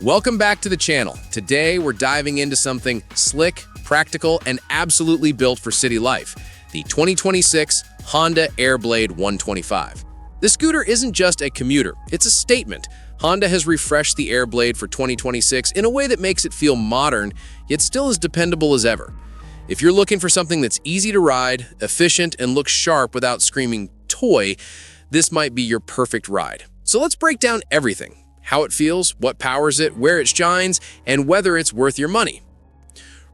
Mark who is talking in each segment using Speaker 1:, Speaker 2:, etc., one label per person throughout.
Speaker 1: Welcome back to the channel. Today we're diving into something slick, practical, and absolutely built for city life, the 2026 Honda Airblade 125. This scooter isn't just a commuter, it's a statement. Honda has refreshed the Airblade for 2026 in a way that makes it feel modern, yet still as dependable as ever. If you're looking for something that's easy to ride, efficient, and looks sharp without screaming toy, this might be your perfect ride. So let's break down everything. How it feels, what powers it, where it shines, and whether it's worth your money.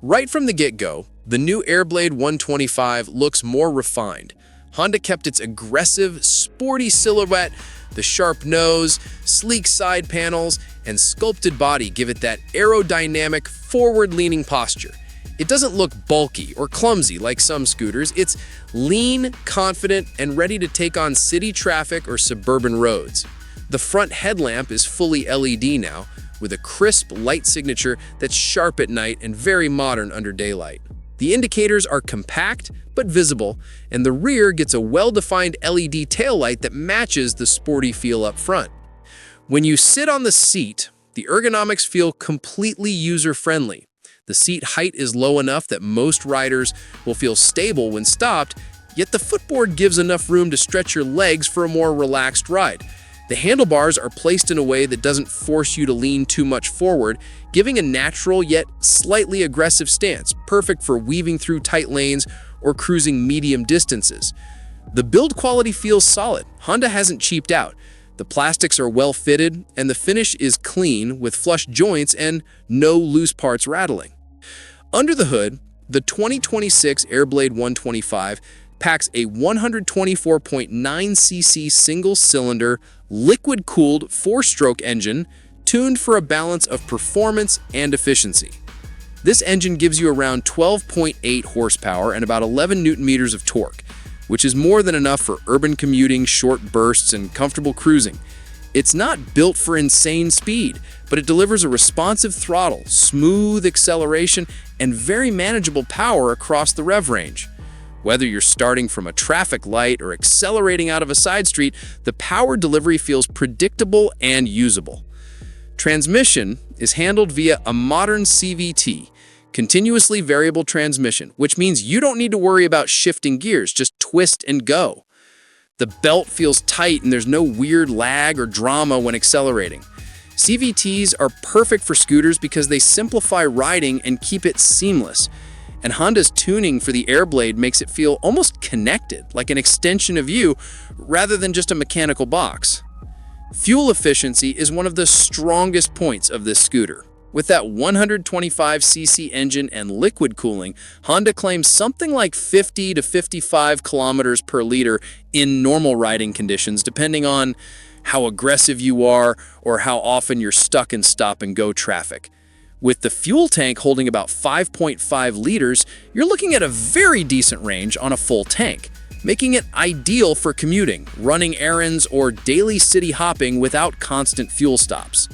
Speaker 1: Right from the get-go, the new Airblade 125 looks more refined. Honda kept its aggressive, sporty silhouette, the sharp nose, sleek side panels, and sculpted body give it that aerodynamic, forward-leaning posture. It doesn't look bulky or clumsy like some scooters. It's lean, confident, and ready to take on city traffic or suburban roads. The front headlamp is fully LED now, with a crisp light signature that's sharp at night and very modern under daylight. The indicators are compact but visible, and the rear gets a well-defined LED taillight that matches the sporty feel up front. When you sit on the seat, the ergonomics feel completely user-friendly. The seat height is low enough that most riders will feel stable when stopped, yet the footboard gives enough room to stretch your legs for a more relaxed ride. The handlebars are placed in a way that doesn't force you to lean too much forward, giving a natural yet slightly aggressive stance, perfect for weaving through tight lanes or cruising medium distances. The build quality feels solid. Honda hasn't cheaped out. The plastics are well fitted, and the finish is clean with flush joints and no loose parts rattling. Under the hood, the 2026 Airblade 125 packs a 124.9cc single-cylinder, liquid-cooled 4-stroke engine tuned for a balance of performance and efficiency. This engine gives you around 12.8 horsepower and about 11 newton-meters of torque, which is more than enough for urban commuting, short bursts, and comfortable cruising. It's not built for insane speed, but it delivers a responsive throttle, smooth acceleration, and very manageable power across the rev range. Whether you're starting from a traffic light or accelerating out of a side street, the power delivery feels predictable and usable. Transmission is handled via a modern CVT, continuously variable transmission, which means you don't need to worry about shifting gears, just twist and go. The belt feels tight and there's no weird lag or drama when accelerating. CVTs are perfect for scooters because they simplify riding and keep it seamless. And Honda's tuning for the Airblade makes it feel almost connected, like an extension of you, rather than just a mechanical box. Fuel efficiency is one of the strongest points of this scooter. With that 125cc engine and liquid cooling, Honda claims something like 50 to 55 kilometers per liter in normal riding conditions, depending on how aggressive you are or how often you're stuck in stop-and-go traffic. With the fuel tank holding about 5.5 liters, you're looking at a very decent range on a full tank, making it ideal for commuting, running errands, or daily city hopping without constant fuel stops.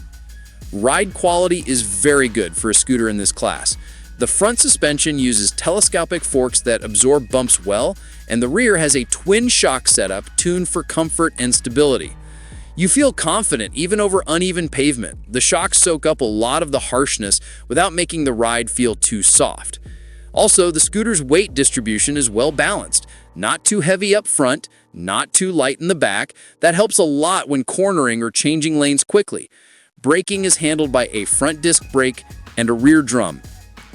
Speaker 1: Ride quality is very good for a scooter in this class. The front suspension uses telescopic forks that absorb bumps well, and the rear has a twin shock setup tuned for comfort and stability. You feel confident even over uneven pavement. The shocks soak up a lot of the harshness without making the ride feel too soft. Also, the scooter's weight distribution is well balanced. Not too heavy up front, not too light in the back. That helps a lot when cornering or changing lanes quickly. Braking is handled by a front disc brake and a rear drum,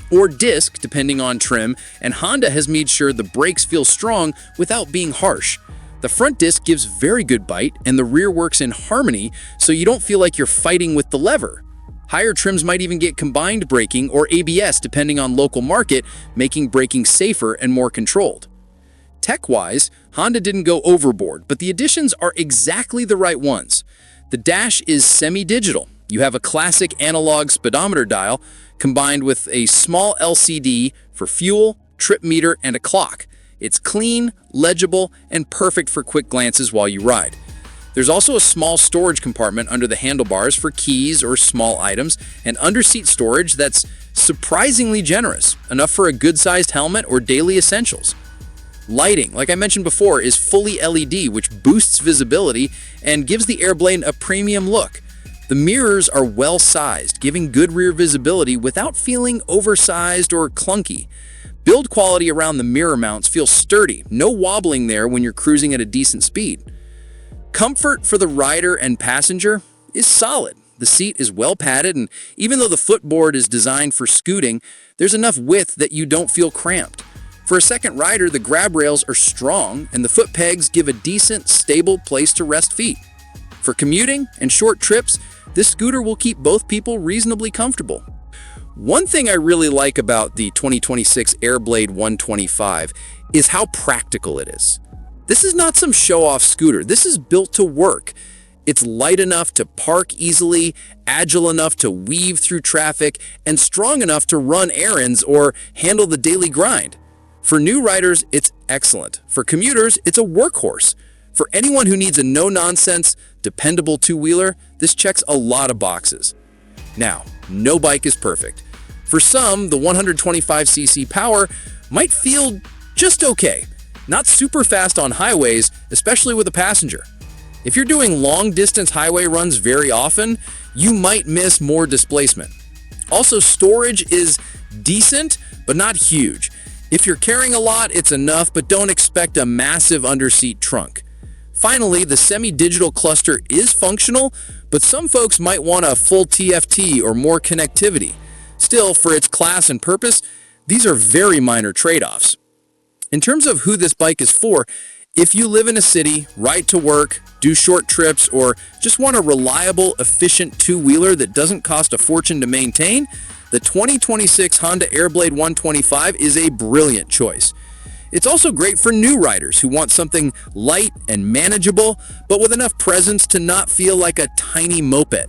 Speaker 1: or disc depending on trim, and Honda has made sure the brakes feel strong without being harsh. The front disc gives very good bite, and the rear works in harmony so you don't feel like you're fighting with the lever. Higher trims might even get combined braking or ABS depending on local market, making braking safer and more controlled. Tech-wise, Honda didn't go overboard, but the additions are exactly the right ones. The dash is semi-digital. You have a classic analog speedometer dial combined with a small LCD for fuel, trip meter, and a clock. It's clean, legible, and perfect for quick glances while you ride. There's also a small storage compartment under the handlebars for keys or small items, and under-seat storage that's surprisingly generous, enough for a good-sized helmet or daily essentials. Lighting, like I mentioned before, is fully LED, which boosts visibility and gives the Airblade a premium look. The mirrors are well-sized, giving good rear visibility without feeling oversized or clunky. Build quality around the mirror mounts feels sturdy, no wobbling there when you're cruising at a decent speed. Comfort for the rider and passenger is solid. The seat is well padded, and even though the footboard is designed for scooting, there's enough width that you don't feel cramped. For a second rider, the grab rails are strong, and the foot pegs give a decent, stable place to rest feet. For commuting and short trips, this scooter will keep both people reasonably comfortable. One thing I really like about the 2026 Airblade 125 is how practical it is. This is not some show-off scooter. This is built to work. It's light enough to park easily, agile enough to weave through traffic, and strong enough to run errands or handle the daily grind. For new riders, it's excellent. For commuters, it's a workhorse. For anyone who needs a no-nonsense, dependable two-wheeler, this checks a lot of boxes. Now, no bike is perfect. For some, the 125cc power might feel just okay. Not super fast on highways, especially with a passenger. If you're doing long-distance highway runs very often, you might miss more displacement. Also, storage is decent, but not huge. If you're carrying a lot, it's enough, but don't expect a massive underseat trunk. Finally, the semi-digital cluster is functional, but some folks might want a full TFT or more connectivity. Still, for its class and purpose, these are very minor trade-offs. In terms of who this bike is for, if you live in a city, ride to work, do short trips, or just want a reliable, efficient two-wheeler that doesn't cost a fortune to maintain, the 2026 Honda Airblade 125 is a brilliant choice. It's also great for new riders who want something light and manageable, but with enough presence to not feel like a tiny moped.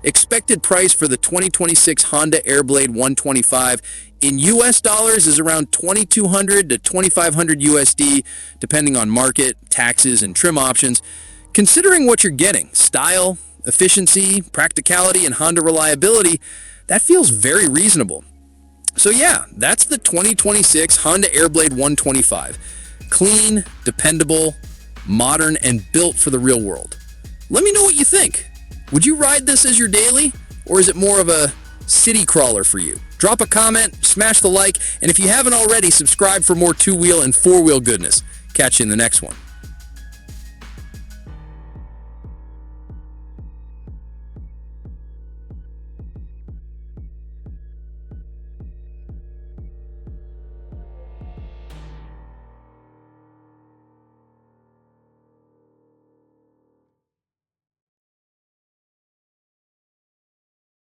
Speaker 1: Expected price for the 2026 Honda Airblade 125 in US dollars is around $2,200 to $2,500 USD, depending on market, taxes, and trim options. Considering what you're getting, style, efficiency, practicality, and Honda reliability, that feels very reasonable. So yeah, that's the 2026 Honda Airblade 125. Clean, dependable, modern, and built for the real world. Let me know what you think. Would you ride this as your daily, or is it more of a city crawler for you? Drop a comment, smash the like, and if you haven't already, subscribe for more two-wheel and four-wheel goodness. Catch you in the next one.